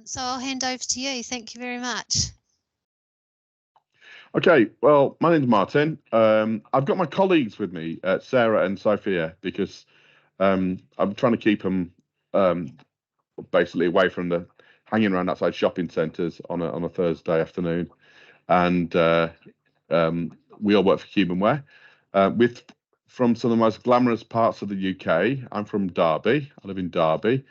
So I'll hand over to you. Thank you very much. Okay, well, my name's Martin. I've got my colleagues with me, Sarah and Sophia, because I'm trying to keep them basically away from the hanging around outside shopping centres on a Thursday afternoon, and we all work for Humanware. From some of the most glamorous parts of the UK. I'm from Derby. I live in Derby.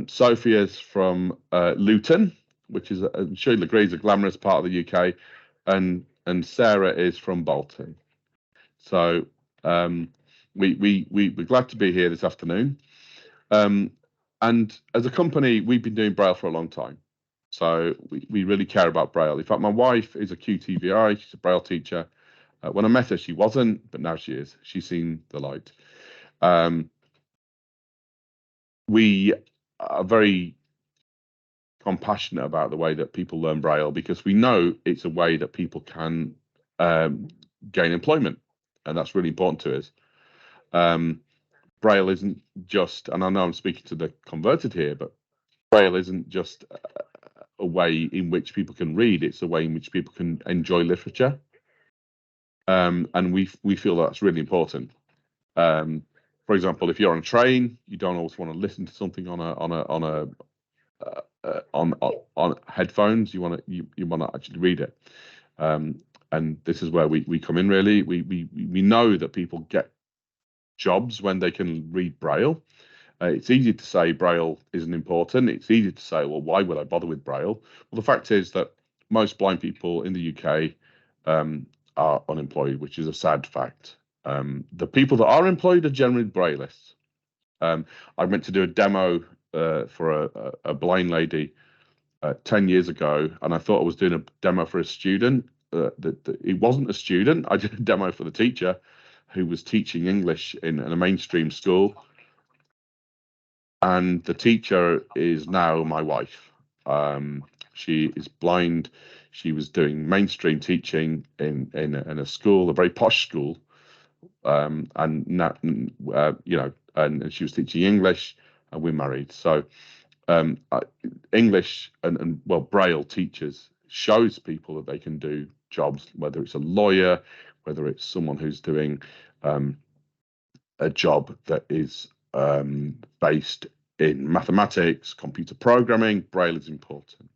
Sophia's from Luton, which is, I'm sure you'll agree, is a glamorous part of the UK, and Sarah is from Bolton. So we're glad to be here this afternoon. And as a company, we've been doing Braille for a long time. So we really care about Braille. In fact, my wife is a QTVI. She's a Braille teacher. When I met her, she wasn't, but now she is. She's seen the light. We are very compassionate about the way that people learn Braille, because we know it's a way that people can gain employment, and that's really important to us. Braille isn't just, and I know I'm speaking to the converted here, but Braille isn't just a way in which people can read, it's a way in which people can enjoy literature. And we feel that's really important. For example, if you're on a train, you don't always want to listen to something on headphones. You want to actually read it. And this is where we come in. Really, we know that people get jobs when they can read Braille. It's easy to say Braille isn't important. It's easy to say, well, why would I bother with Braille? Well, the fact is that most blind people in the UK are unemployed, which is a sad fact. The people that are employed are generally Braillists. I went to do a demo for a blind lady 10 years ago, and I thought I was doing a demo for a student. It wasn't a student. I did a demo for the teacher who was teaching English in a mainstream school. And the teacher is now my wife. She is blind. She was doing mainstream teaching in a school, a very posh school, and she was teaching English, and we're married. So English and Braille teachers shows people that they can do jobs, whether it's a lawyer, whether it's someone who's doing a job that is based in mathematics, computer programming. Braille is important.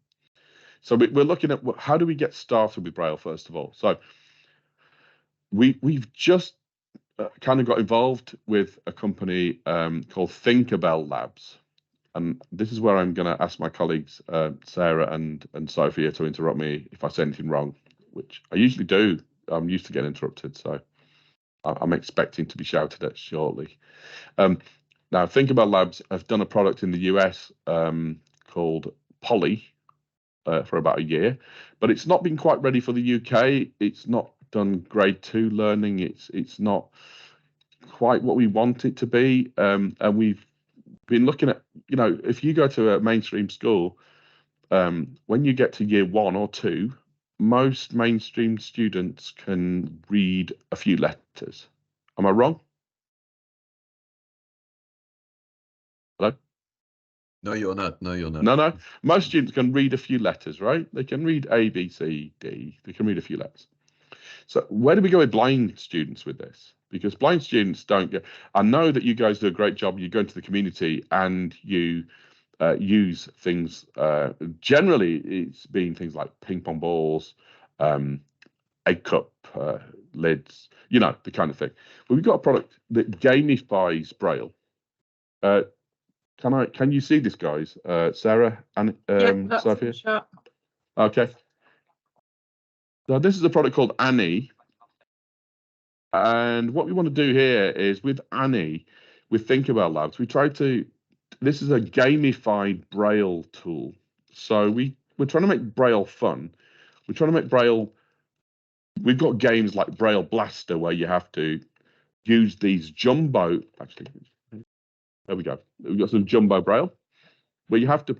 So we're looking at how do we get started with Braille first of all. So we've just kind of got involved with a company called Tinkerbell Labs, and this is where I'm going to ask my colleagues Sarah and Sophia to interrupt me if I say anything wrong, which I usually do. I'm used to getting interrupted, so I'm expecting to be shouted at shortly. Now, Tinkerbell Labs have done a product in the US called Polly for about a year, but it's not been quite ready for the UK. It's not done grade 2 learning. It's not quite what we want it to be. And we've been looking at, if you go to a mainstream school, when you get to year 1 or 2, most mainstream students can read a few letters. Am I wrong? Hello? No, you're not. No, you're not. No. Most students can read a few letters, right? They can read A, B, C, D. They can read a few letters. So where do we go with blind students with this? Because blind students don't get... I know that you guys do a great job. You go into the community and you use things. Generally, it's been things like ping pong balls, egg cup lids, the kind of thing. But we've got a product that gamifies Braille. Can you see this, guys? Sarah and Sophia? Sure. Okay. So this is a product called Annie. And what we want to do here is with Annie, with Tinkerbell Labs, this is a gamified Braille tool. So we're trying to make Braille fun. We're trying to make Braille, we've got games like Braille Blaster where you have to use these jumbo, actually, there we go. We've got some jumbo Braille where you have to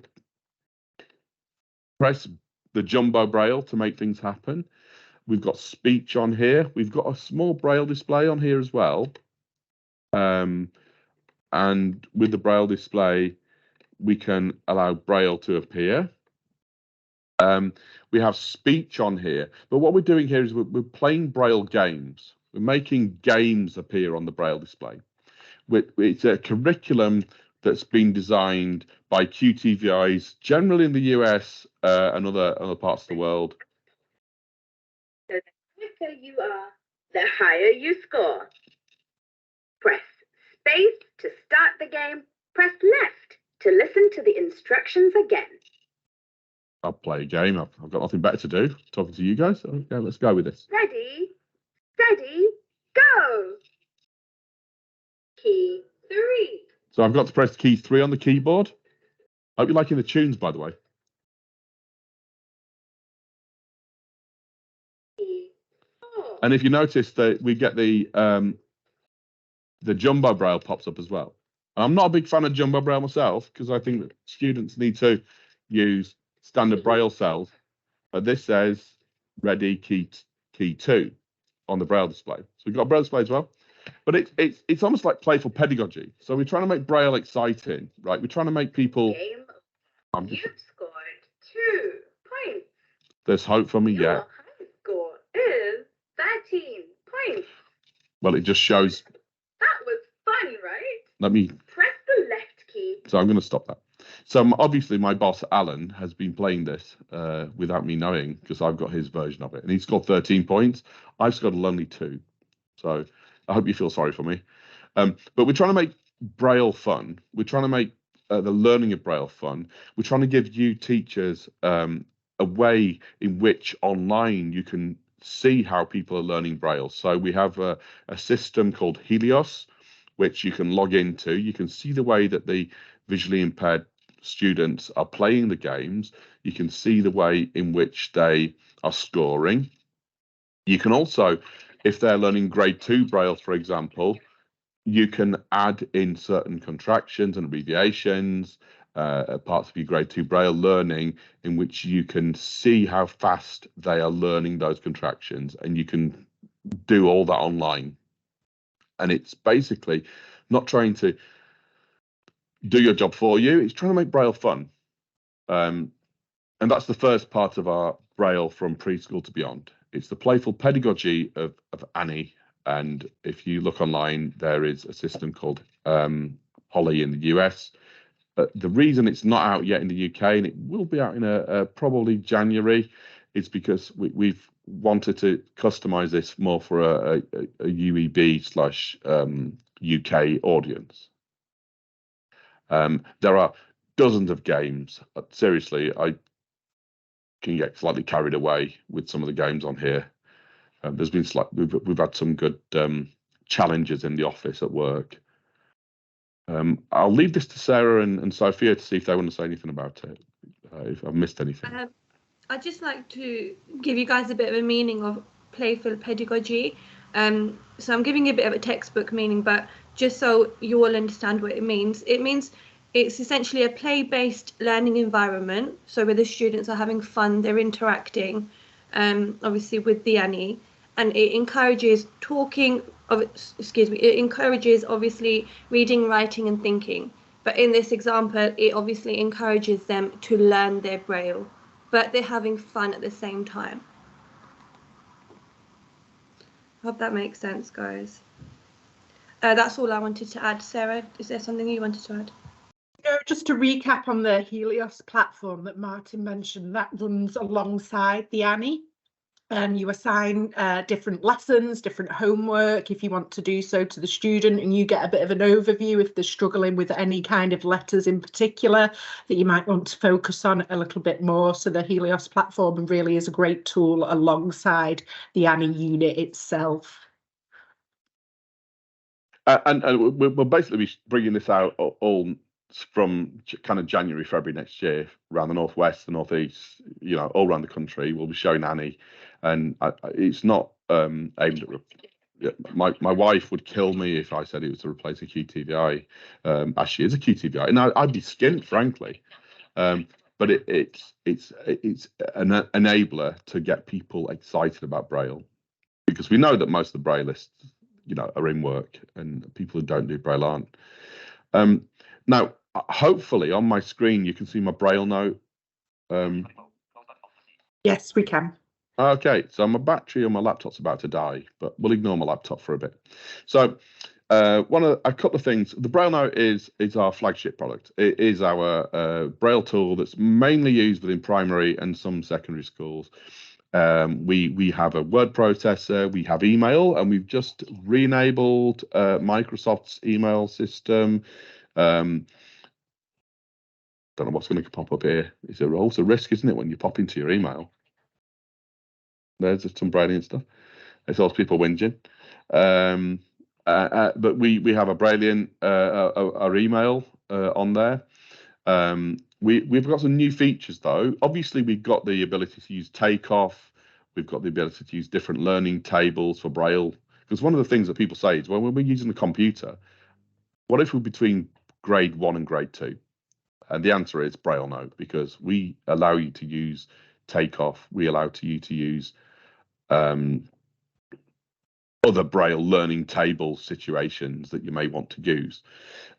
press the jumbo Braille to make things happen. We've got speech on here. We've got a small Braille display on here as well. And with the Braille display, we can allow Braille to appear. We have speech on here, but what we're doing here is we're playing Braille games. We're making games appear on the Braille display. It's a curriculum that's been designed by QTVIs, generally in the US and other parts of the world. So the quicker you are, the higher you score. Press space to start the game. Press left to listen to the instructions again. I'll play a game. I've got nothing better to do. Talking to you guys. Okay, let's go with this. Ready, steady, go. Key 3. So I've got to press key 3 on the keyboard. I hope you're liking the tunes, by the way. Key 4. And if you notice that we get the Jumbo Braille pops up as well. I'm not a big fan of Jumbo Braille myself because I think that students need to use standard Braille cells. But this says ready key 2 on the Braille display. So we've got a Braille display as well. But it's almost like playful pedagogy. So we're trying to make Braille exciting, right? We're trying to make people. You've scored 2 points. There's hope for me, Your yeah. high score is 13 points. Well, it just shows. That was fun, right? Let me. Press the left key. So I'm going to stop that. So obviously my boss Alan has been playing this without me knowing because I've got his version of it, and he scored 13 points. I've scored only 2. So I hope you feel sorry for me. But we're trying to make Braille fun. We're trying to make the learning of Braille fun. We're trying to give you teachers a way in which online you can see how people are learning Braille. So we have a system called Helios, which you can log into. You can see the way that the visually impaired students are playing the games. You can see the way in which they are scoring. You can also, if they're learning grade 2 Braille, for example, you can add in certain contractions and abbreviations, parts of your grade 2 Braille learning, in which you can see how fast they are learning those contractions, and you can do all that online. And it's basically not trying to do your job for you, it's trying to make Braille fun. And that's the first part of our Braille from preschool to beyond. It's the playful pedagogy of Annie. And if you look online, there is a system called Holly in the US. The reason it's not out yet in the UK, and it will be out in probably January, is because we've wanted to customize this more for a UEB/UK audience. There are dozens of games. Seriously, I can get slightly carried away with some of the games on here. There's been we've had some good challenges in the office at work. I'll leave this to Sarah and Sophia to see if they want to say anything about it. If I've missed anything. I'd just like to give you guys a bit of a meaning of playful pedagogy. So I'm giving you a bit of a textbook meaning, but just so you all understand what it means it's essentially a play-based learning environment. So where the students are having fun, they're interacting, obviously with the Annie, and it encourages it encourages obviously reading, writing, and thinking. But in this example, it obviously encourages them to learn their Braille, but they're having fun at the same time. Hope that makes sense, guys. That's all I wanted to add. Sarah, is there something you wanted to add? No, just to recap on the Helios platform that Martin mentioned, that runs alongside the Annie. You assign different lessons, different homework if you want to do so to the student, and you get a bit of an overview if they're struggling with any kind of letters in particular that you might want to focus on a little bit more. So the Helios platform really is a great tool alongside the Annie unit itself. And we'll basically be bringing this out all from kind of January, February next year around the northwest, the northeast, all around the country. We'll be showing Annie, and it's not aimed at. My wife would kill me if I said it was to replace a QTVI. As she is a QTVI, and I'd be skint, frankly. But it's an enabler to get people excited about Braille, because we know that most of the Braillists, are in work, and people who don't do Braille aren't. Now, hopefully on my screen you can see my Braille note. Yes, we can. Okay, so my battery on my laptop's about to die, but we'll ignore my laptop for a bit. So a couple of things. The Braille Note is our flagship product. It is our Braille tool that's mainly used within primary and some secondary schools. We have a word processor, we have email, and we've just re-enabled Microsoft's email system. Don't know what's going to pop up here. It's also a risk, isn't it, when you pop into your email? There's some brilliant stuff. It's all people whinging. But we have a brilliant our email on there. We've got some new features though. Obviously, we've got the ability to use takeoff. We've got the ability to use different learning tables for Braille. Because one of the things that people say is, well, when we're using the computer, what if we're between grade 1 and grade 2? And the answer is Braille Note, because we allow you to use takeoff. We allow you to use other Braille learning table situations that you may want to use.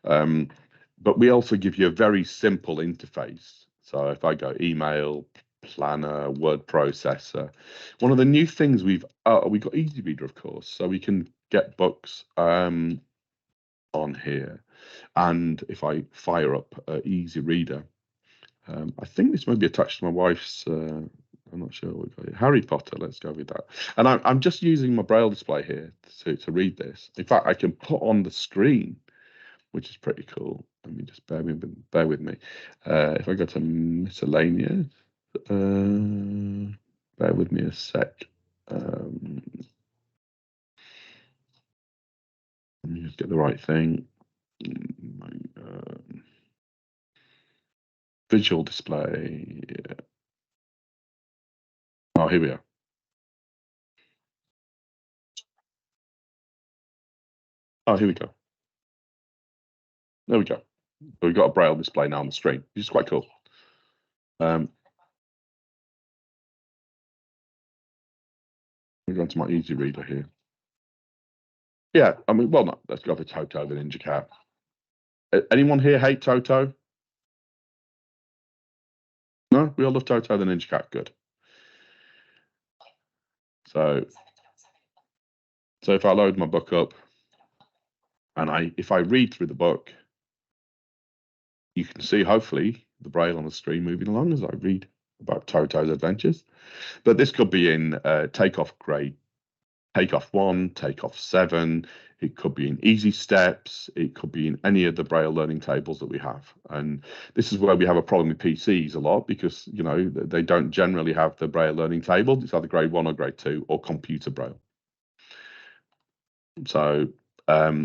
But we also give you a very simple interface. So if I go email, planner, word processor, one of the new things we've got Easy Reader, of course, so we can get books on here. And if I fire up Easy Reader, I think this may be attached to my wife's. I'm not sure what we got here. Harry Potter. Let's go with that. And I'm just using my Braille display here to read this. In fact, I can put on the screen, which is pretty cool. Let me just bear with me. If I go to miscellaneous, bear with me a sec. Let me just get the right thing. Visual display. Oh, here we are. Oh, here we go. There we go. We've got a Braille display now on the screen, which is quite cool. We go into my Easy Reader here. Yeah, I mean, well, no, let's go for Toto the Ninja Cat. Anyone here hate Toto? No, we all love Toto the Ninja Cat. Good. So if I load my book up and if I read through the book, you can see hopefully the Braille on the screen moving along as I read about Toto's adventures. But this could be in Takeoff grade, Takeoff 1, Takeoff 7. It could be in Easy Steps. It could be in any of the Braille learning tables that we have. And this is where we have a problem with PCs a lot, because you know they don't generally have the Braille learning tables. It's either grade 1 or grade 2 or computer Braille. So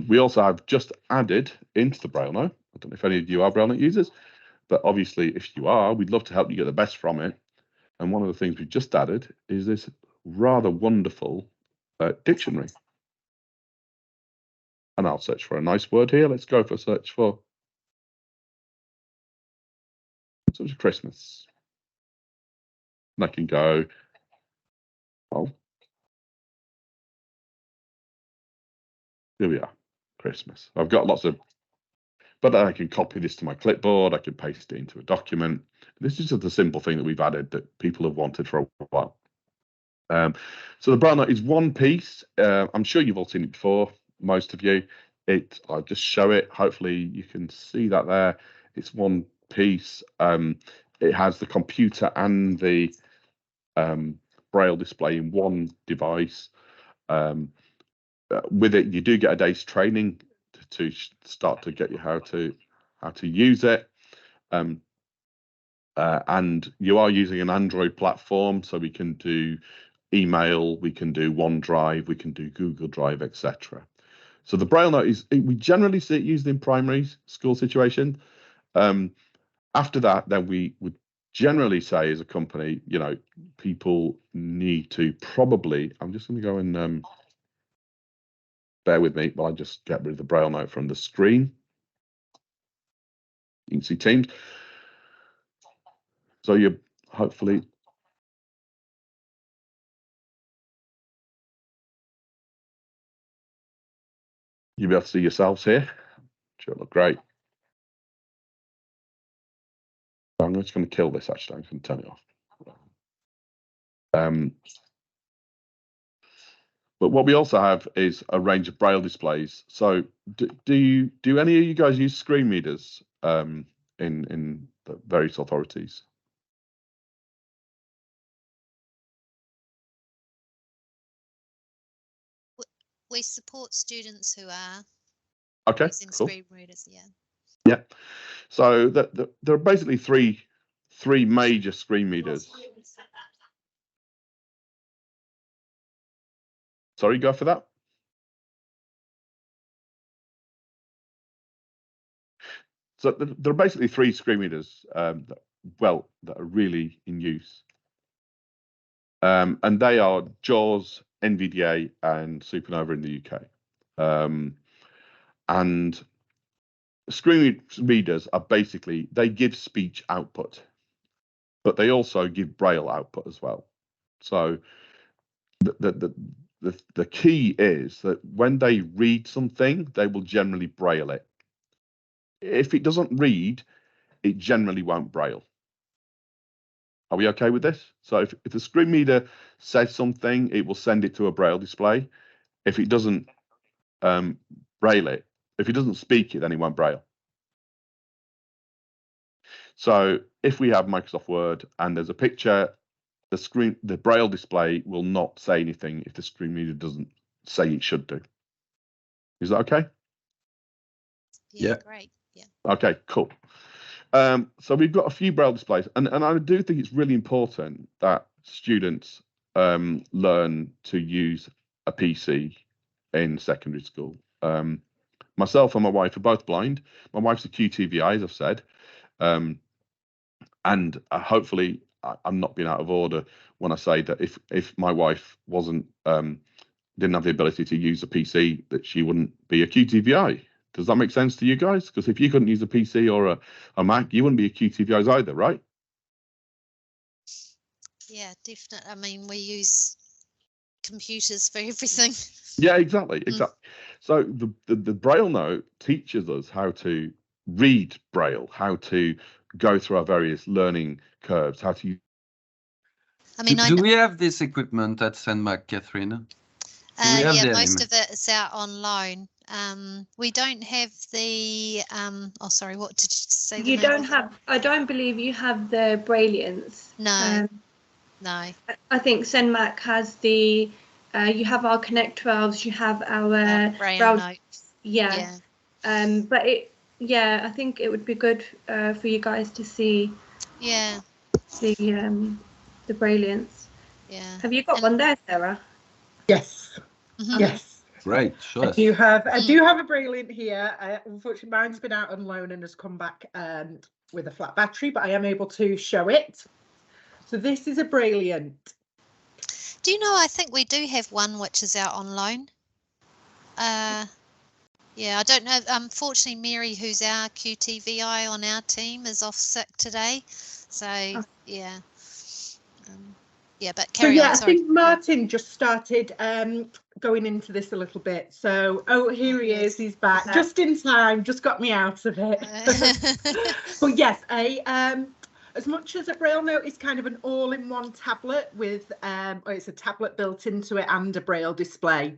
we also have just added into the Braille Note. I don't know if any of you are Braille Note users, but obviously if you are, we'd love to help you get the best from it. And one of the things we've just added is this rather wonderful dictionary. And I'll search for a nice word here. Let's go for a search for Christmas. And I can go, oh, here we are, Christmas. I've got lots of, but I can copy this to my clipboard. I can paste it into a document. This is just a simple thing that we've added that people have wanted for a while. So the Braille Note is one piece. I'm sure you've all seen it before, most of you. I'll just show it. Hopefully you can see that there. It's one piece. It has the computer and the Braille display in one device. With it, you do get a day's training to start to get you how to use it. And you are using an Android platform, so we can do email, we can do OneDrive, we can do Google Drive, etc. So the Braille Note we generally see it used in primary school situation. After that, then we would generally say as a company, you know, people need to probably, I'm just going to go and bear with me while I just get rid of the Braille Note from the screen. You can see Teams. So you hopefully, you'll be able to see yourselves here. Sure, look great. I'm just going to kill this, actually. I'm going to turn it off. But what we also have is a range of Braille displays. So do any of you guys use screen readers in the various authorities? We support students who are Okay, using cool. screen readers. Yeah. Yeah. So there are basically three major screen readers. Sorry, go for that. So there are basically three screen readers that are really in use. And they are JAWS, NVDA, and Supernova in the UK. And screen readers are basically, they give speech output, but they also give Braille output as well. So the key is that when they read something, they will generally Braille it. If it doesn't read, it generally won't Braille. Are we okay with this? So if the screen reader says something, it will send it to a Braille display. If it doesn't Braille it, if it doesn't speak it, then it won't Braille. So if we have Microsoft Word and there's a picture, the Braille display will not say anything if the screen reader doesn't say it should do. Is that okay? Yeah. Great. Yeah. Okay, cool. So we've got a few Braille displays, and I do think it's really important that students learn to use a PC in secondary school. Myself and my wife are both blind. My wife's a QTVI, as I've said, and hopefully I'm not being out of order when I say that if my wife didn't have the ability to use a PC, that she wouldn't be a QTVI. Does that make sense to you guys? Because if you couldn't use a PC or a Mac, you wouldn't be a QTVI either, right? Yeah, definitely. I mean, we use computers for everything. Yeah, exactly. So the Braille note teaches us how to read Braille, how to go through our various learning curves, how to. I mean, do we have this equipment at CENMAC, Catherine? Yeah, most of it is out on loan. We don't have the oh, sorry, what did you say? You don't have, I don't believe you have the Brailliants. No, no. I think CENMAC has the, you have our Connect 12s, you have our Braille notes. Yeah. But I think it would be good for you guys to see. Yeah. The Brailliants. Yeah. Have you got one there, Sarah? Yes. Mm-hmm. Yes. Great, sure. I do have a Brailliant here. Unfortunately, mine's been out on loan and has come back with a flat battery, but I am able to show it. So this is a Brailliant. Do you know, I think we do have one which is out on loan. Yeah, I don't know. Unfortunately, Mary, who's our QTVI on our team, is off sick today. So, yeah. But carry on. Sorry. I think Martin just started going into this a little bit. So, here he is. He's back just in time. Just got me out of it. But yes, as much as a Braille note is kind of an all-in-one tablet with, it's a tablet built into it and a Braille display.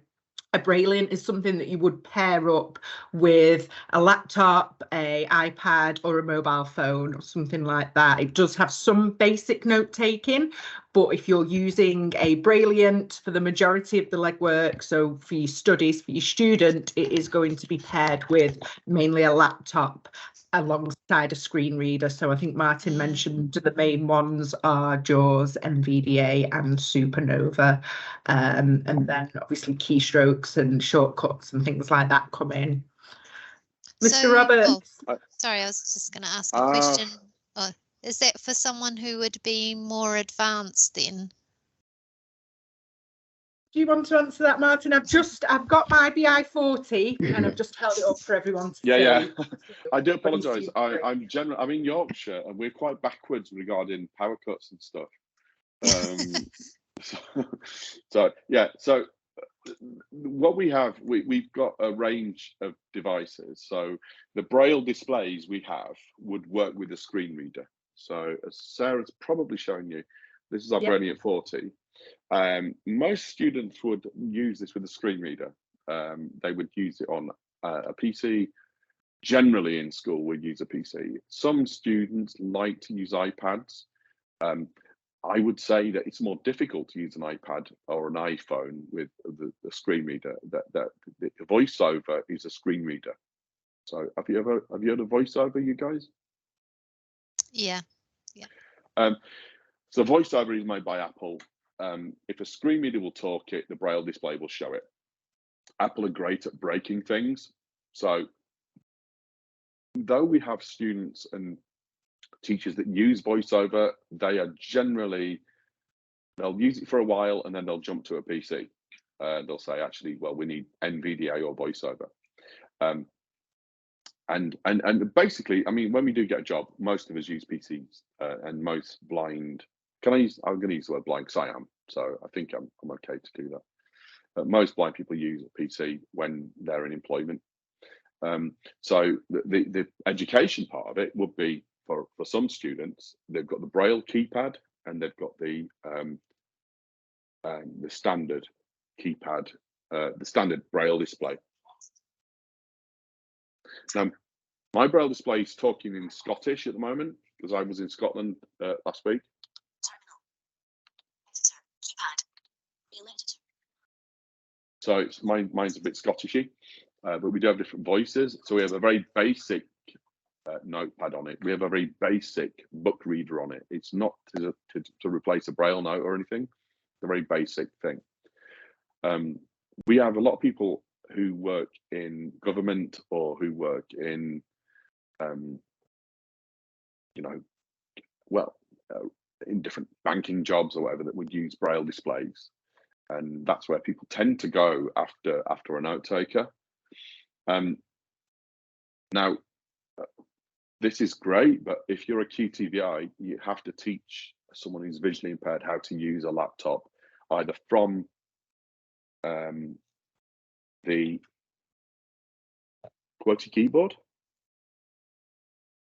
A Brailliant is something that you would pair up with a laptop, an iPad, or a mobile phone, or something like that. It does have some basic note taking, but if you're using a Brailliant for the majority of the legwork, so for your studies, for your student, it is going to be paired with mainly a laptop alongside a screen reader. So I think Martin mentioned the main ones are JAWS, NVDA, and Supernova, and then obviously keystrokes and shortcuts and things like that come in. Mr. Roberts. Sorry, I was just going to ask a question. Is that for someone who would be more advanced then? Do you want to answer that, Martin? I've got my BI40 and I've just held it up for everyone to see. Yeah. I do apologise. I'm in Yorkshire and we're quite backwards regarding power cuts and stuff. So what we have, we've got a range of devices. So the Braille displays we have would work with a screen reader. So as Sarah's probably showing you, this is our Yep. Braille 40. Most students would use this with a screen reader. They would use it on a PC. Generally in school, we'd use a PC. Some students like to use iPads. I would say that it's more difficult to use an iPad or an iPhone with the screen reader. That the VoiceOver is a screen reader. So have you heard of VoiceOver, you guys? Yeah. So VoiceOver is made by Apple. If a screen reader will talk it, the Braille display will show it. Apple are great at breaking things. So though we have students and teachers that use VoiceOver, they are generally, they'll use it for a while and then they'll jump to a PC. They'll say, actually, well, we need NVDA or VoiceOver. And basically, I mean, when we do get a job, most of us use PCs, and most blind. I'm going to use the word blind because I am, so I think I'm okay to do that. But most blind people use a PC when they're in employment. So the education part of it would be for some students, they've got the Braille keypad and they've got the standard keypad, the standard Braille display. Now, my Braille display is talking in Scottish at the moment because I was in Scotland last week. So mine's a bit Scottishy, but we do have different voices. So we have a very basic notepad on it. We have a very basic book reader on it. It's not to replace a Braille note or anything. It's a very basic thing. We have a lot of people who work in government or who work in, in different banking jobs or whatever that would use Braille displays. And that's where people tend to go after a note taker. Now, this is great, but if you're a QTVI, you have to teach someone who's visually impaired how to use a laptop, either from the QWERTY keyboard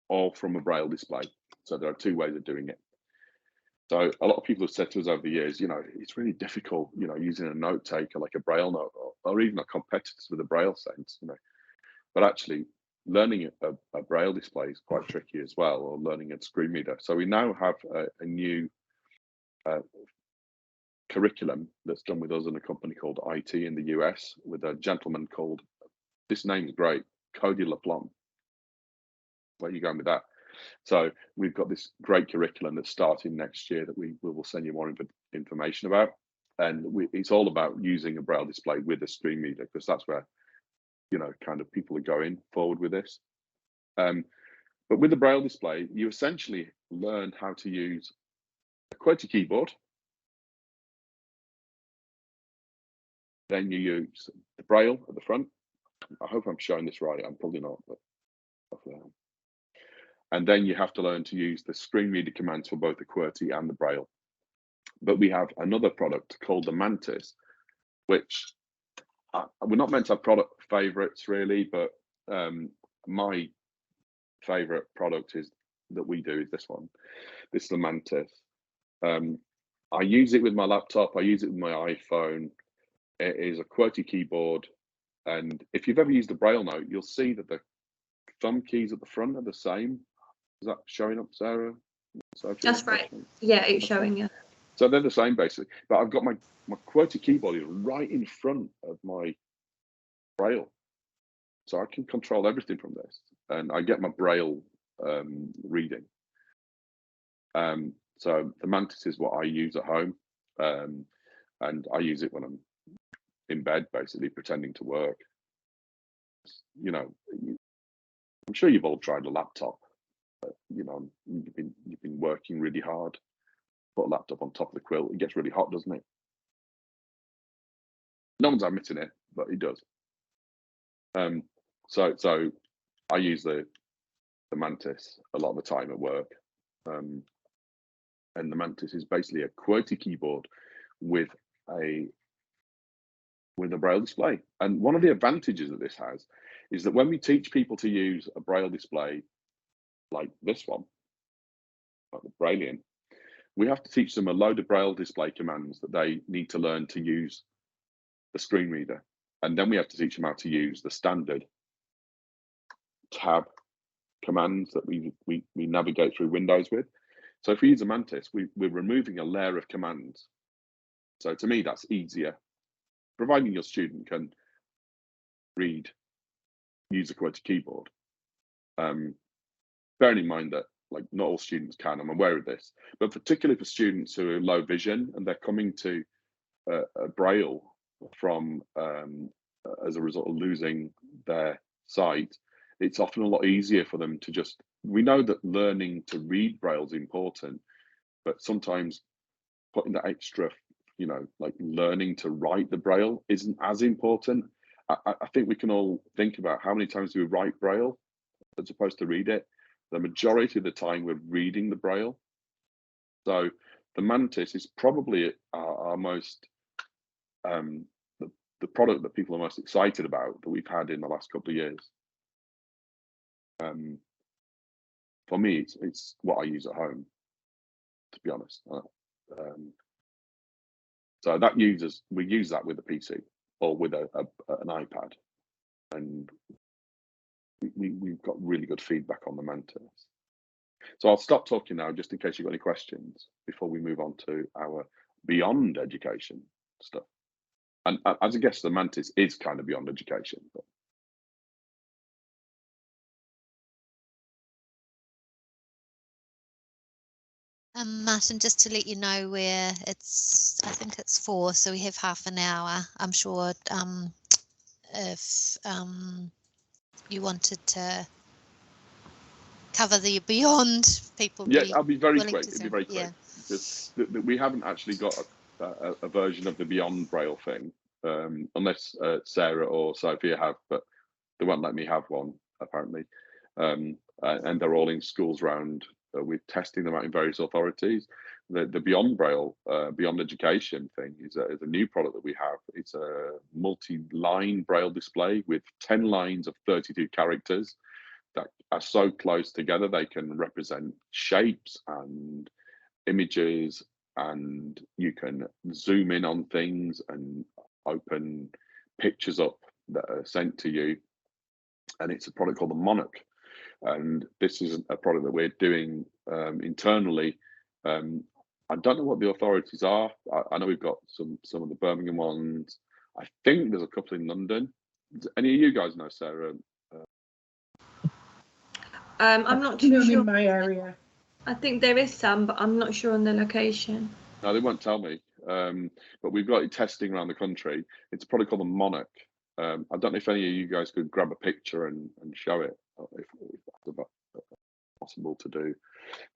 or from a Braille display. So there are two ways of doing it. So a lot of people have said to us over the years, it's really difficult, using a note taker like a Braille note or even a competitors with a Braille sense, But actually, learning a Braille display is quite tricky as well, or learning a screen reader. So we now have a new curriculum that's done with us in a company called IT in the US with a gentleman called, this name's great, Cody LaPlante. Where are you going with that? So we've got this great curriculum that's starting next year that we will send you more information about. And it's all about using a Braille display with a screen reader, because that's where, kind of people are going forward with this. But with the Braille display, you essentially learn how to use a QWERTY keyboard. Then you use the Braille at the front. I hope I'm showing this right. I'm probably not, but hopefully I am. And then you have to learn to use the screen reader commands for both the QWERTY and the Braille. But we have another product called the Mantis, which we're not meant to have product favorites really, but my favorite product that we do is this one. This is the Mantis. I use it with my laptop. I use it with my iPhone. It is a QWERTY keyboard. And if you've ever used a Braille note, you'll see that the thumb keys at the front are the same. Is that showing up, Sarah? That's right. Yeah, it's showing you. So they're the same basically. But I've got my QWERTY keyboard is right in front of my Braille. So I can control everything from this. And I get my Braille reading. So the Mantis is what I use at home. And I use it when I'm in bed, basically pretending to work. I'm sure you've all tried a laptop. You've been working really hard. Put a laptop on top of the quilt. It gets really hot, doesn't it? No one's admitting it, but it does. So I use the Mantis a lot of the time at work. And the Mantis is basically a QWERTY keyboard with a Braille display. And one of the advantages that this has is that when we teach people to use a Braille display like this one, like the Brailleant, we have to teach them a load of Braille display commands that they need to learn to use the screen reader. And then we have to teach them how to use the standard tab commands that we navigate through Windows with. So if we use a Mantis, we're removing a layer of commands. So to me, that's easier, providing your student can read user-quoted keyboard. Bearing in mind that like not all students can, I'm aware of this, but particularly for students who are low vision and they're coming to Braille from as a result of losing their sight, it's often a lot easier for them to just, we know that learning to read Braille is important, but sometimes putting that extra, you know, like learning to write the Braille isn't as important. I think we can all think about how many times do we write Braille as opposed to read it. The majority of the time we're reading the Braille. So the Mantis is probably our most, the product that people are most excited about that we've had in the last couple of years. For me, it's what I use at home, to be honest. So that we use that with a PC or with an iPad, and we've got really good feedback on the Mantis. So I'll stop talking now, just in case you've got any questions before we move on to our beyond education stuff. And as I guess the Mantis is kind of beyond education. But. Martin, just to let you know where I think it's 4, so we have half an hour. I'm sure if you wanted to cover the beyond, people I'll be very quick. It'll be very quick. Because we haven't actually got a version of the Beyond Braille thing, unless Sarah or Sophia have, but they won't let me have one apparently. And they're all in schools round. We're testing them out in various authorities. The Beyond Braille, Beyond Education thing is a new product that we have. It's a multi-line Braille display with 10 lines of 32 characters that are so close together they can represent shapes and images, and you can zoom in on things and open pictures up that are sent to you. And it's a product called the Monarch. And this is a product that we're doing internally. I don't know what the authorities are. I know we've got some of the Birmingham ones. I think there's a couple in London. Does any of you guys know, Sarah? I'm not too sure. In my area. I think there is some, but I'm not sure on the location. No, they won't tell me. But we've got it testing around the country. It's a product called the Monarch. I don't know if any of you guys could grab a picture and show it, if that's possible to do.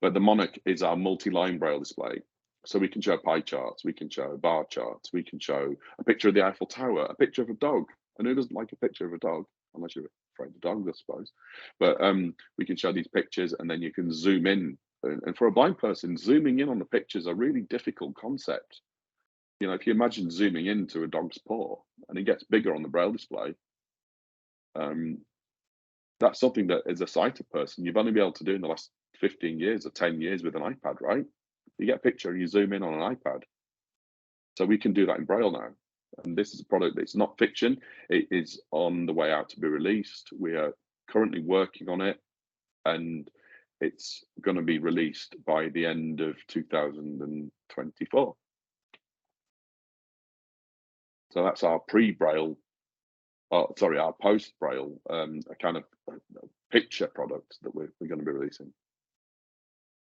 But the Monarch is our multi-line Braille display. So we can show pie charts, we can show bar charts, we can show a picture of the Eiffel Tower, a picture of a dog. And who doesn't like a picture of a dog? Unless you're afraid of dogs, I suppose. But we can show these pictures, and then you can zoom in. And for a blind person, zooming in on the pictures are a really difficult concept. You know, if you imagine zooming into a dog's paw and it gets bigger on the Braille display, that's something that as a sighted person, you've only been able to do in the last 15 years or 10 years with an iPad, right? You get a picture and you zoom in on an iPad. So we can do that in Braille now. And this is a product that's not fiction. It is on the way out to be released. We are currently working on it, and it's going to be released by the end of 2024. So that's our pre-Braille, our post-Braille, a kind of picture product that we're going to be releasing.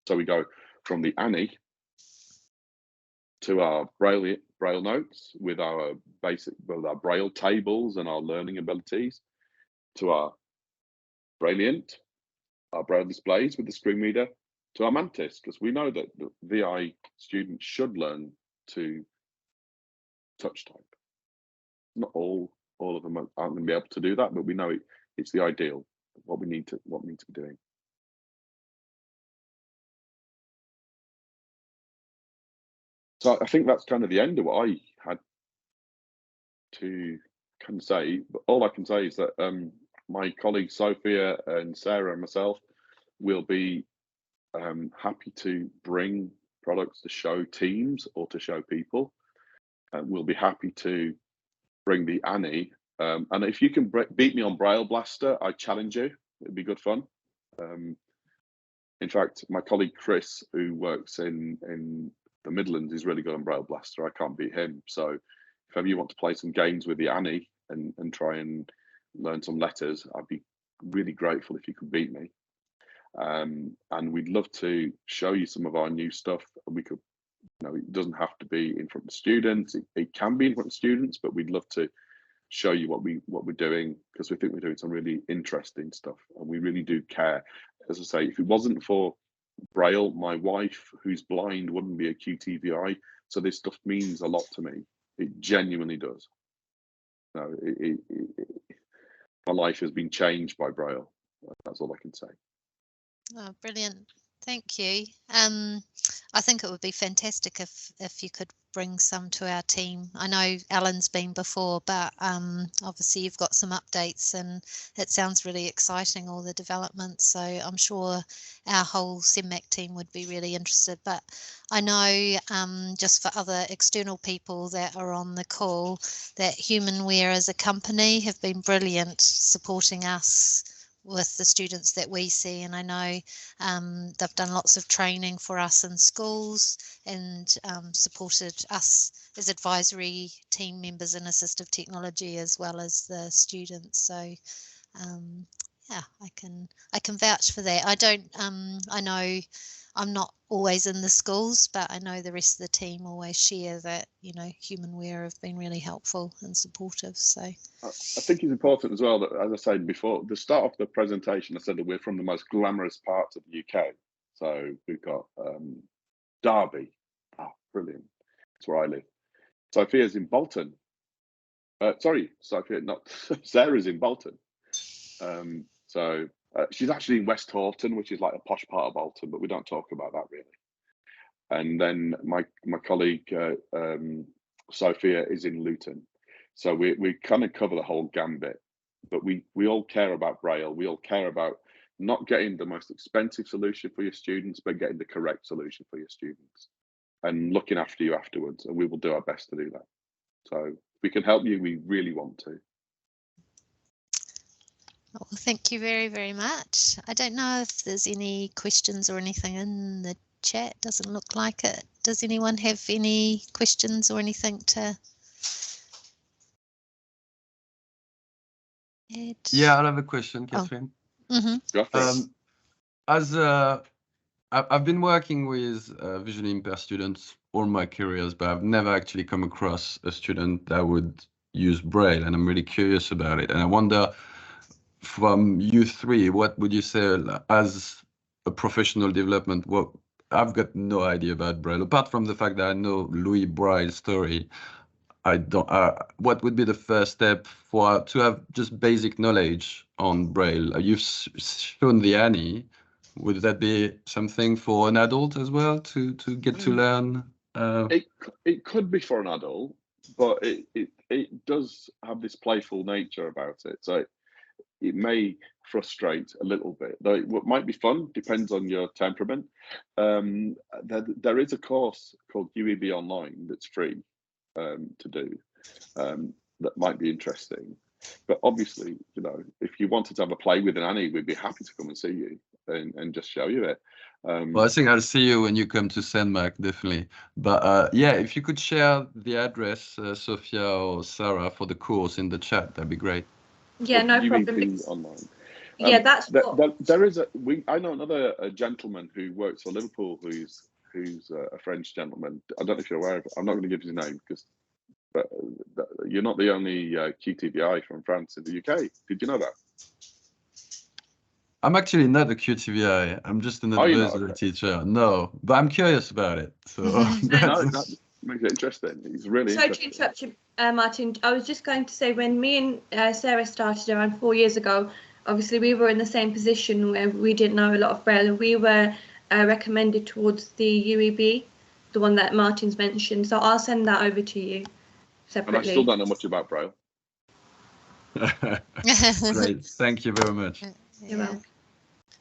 So we go from the Annie to our Braille notes with our our Braille tables and our learning abilities, to our Brailleant, our Braille displays with the screen reader, to our Mantis, because we know that the VI students should learn to touch type. Not all of them aren't going to be able to do that, but we know it's the ideal, what we need to be doing. So I think that's kind of the end of what I had to kind of say. But all I can say is that my colleagues Sophia and Sarah and myself will be happy to bring products to show teams or to show people. We'll be happy to bring the Annie. And if you can beat me on Braille Blaster, I challenge you. It'd be good fun. In fact, my colleague Chris, who works in the Midlands, is really good on Braille Blaster. I can't beat him. So if ever you want to play some games with the Annie and try and learn some letters, I'd be really grateful if you could beat me. And we'd love to show you some of our new stuff. And we could, you know, it doesn't have to be in front of students. It can be in front of students, but we'd love to show you what we're doing, because we think we're doing some really interesting stuff, and we really do care. As I say, if it wasn't for Braille, my wife, who's blind, wouldn't be a QTVI. So this stuff means a lot to me. It genuinely does. No, my life has been changed by Braille. That's all I can say. Oh, brilliant. Thank you. I think it would be fantastic if you could bring some to our team. I know Alan's been before, but obviously you've got some updates, and it sounds really exciting, all the developments. So I'm sure our whole CENMAC team would be really interested. But I know just for other external people that are on the call, that Humanware as a company have been brilliant supporting us with the students that we see, and I know they've done lots of training for us in schools and supported us as advisory team members in assistive technology as well as the students. So yeah, I can vouch for that. I know I'm not always in the schools, but I know the rest of the team always share that, you know, Humanware have been really helpful and supportive. So I think it's important as well that, as I said before, the start of the presentation, I said that we're from the most glamorous parts of the UK. So we've got Derby. Oh, brilliant. That's where I live. Sophia's in Bolton. Sorry, Sophia, not Sarah's in Bolton. So she's actually in West Horton, which is like a posh part of Bolton, but we don't talk about that really. And then my colleague Sophia is in Luton. So we kind of cover the whole gambit, but we all care about Braille. We all care about not getting the most expensive solution for your students, but getting the correct solution for your students and looking after you afterwards. And we will do our best to do that. So if we can help you, we really want to. well, thank you very, very much. I don't know if there's any questions or anything in the chat. Doesn't look like it. Does anyone have any questions or anything to add? Yeah, I have a question, Catherine. As I've been working with visually impaired students all my careers, but I've never actually come across a student that would use Braille, and I'm really curious about it. And I wonder, from you three, what would you say as a professional development? What I've got no idea about Braille, apart from the fact that I know Louis Braille's story. I don't. What would be the first step to have just basic knowledge on Braille? You've shown the Annie. Would that be something for an adult as well to get to learn? It could be for an adult, but it does have this playful nature about it. So it may frustrate a little bit, though it might be fun, depends on your temperament. There is a course called UEB Online that's free to do, that might be interesting. But obviously, you know, if you wanted to have a play with an Annie, we'd be happy to come and see you and just show you it. Well, I think I'll see you when you come to CENMAC, definitely. But yeah, if you could share the address, Sophia or Sarah, for the course in the chat, that'd be great. Yeah, no problem. Online. Yeah, that's there is I know another gentleman who works for Liverpool who's a French gentleman. I don't know if you're aware of it. I'm not going to give his name because you're not the only QTVI from France in the UK. Did you know that? I'm actually not a QTVI. I'm just an advisory teacher. No, but I'm curious about it. So that makes it interesting. It's really sorry to interrupt you, Martin. I was just going to say, when me and Sarah started around 4 years ago, obviously we were in the same position where we didn't know a lot of Braille, and we were recommended towards the UEB, the one that Martin's mentioned. So I'll send that over to you separately. And I still don't know much about Braille. Great, thank you very much. You're welcome.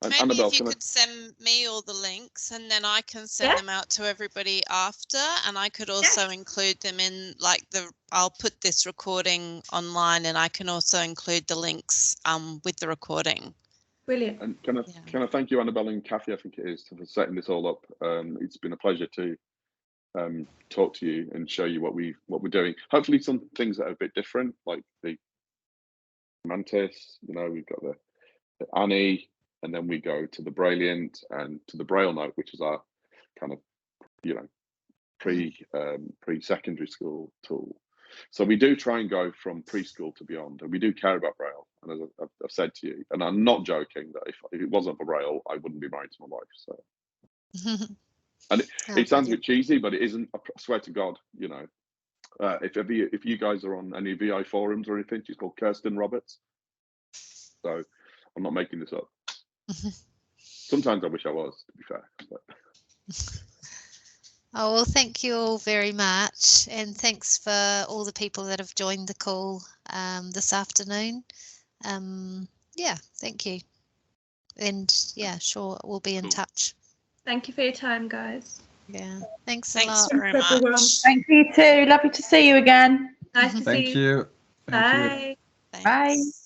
And Maybe Annabelle, if you can I- could send me all the links and then I can send them out to everybody after, and I could also include them in like I'll put this recording online and I can also include the links with the recording. Brilliant. And can I thank you, Annabelle and Kathy, I think it is, for setting this all up. It's been a pleasure to talk to you and show you what we're doing. Hopefully some things that are a bit different, like the Mantis, you know, we've got the Annie, and then we go to the Brailliant and to the Braille Note, which is our kind of, you know, pre-secondary school tool. So we do try and go from preschool to beyond, and we do care about Braille. And as I've said to you, and I'm not joking, that if it wasn't for Braille, I wouldn't be married to my wife. So, and it sounds a bit cheesy, but it isn't. I swear to God, you know, if you guys are on any VI forums or anything, she's called Kirsten Roberts. So I'm not making this up. Sometimes I wish I was, to be fair. But. Oh, well, thank you all very much. And thanks for all the people that have joined the call this afternoon. Yeah, thank you. And yeah, sure, we'll be in touch. Thank you for your time, guys. Yeah, thanks Thanks a lot. very much. Thank you too. Lovely to see you again. Nice to see you. Thank you. Bye. Thanks. Bye.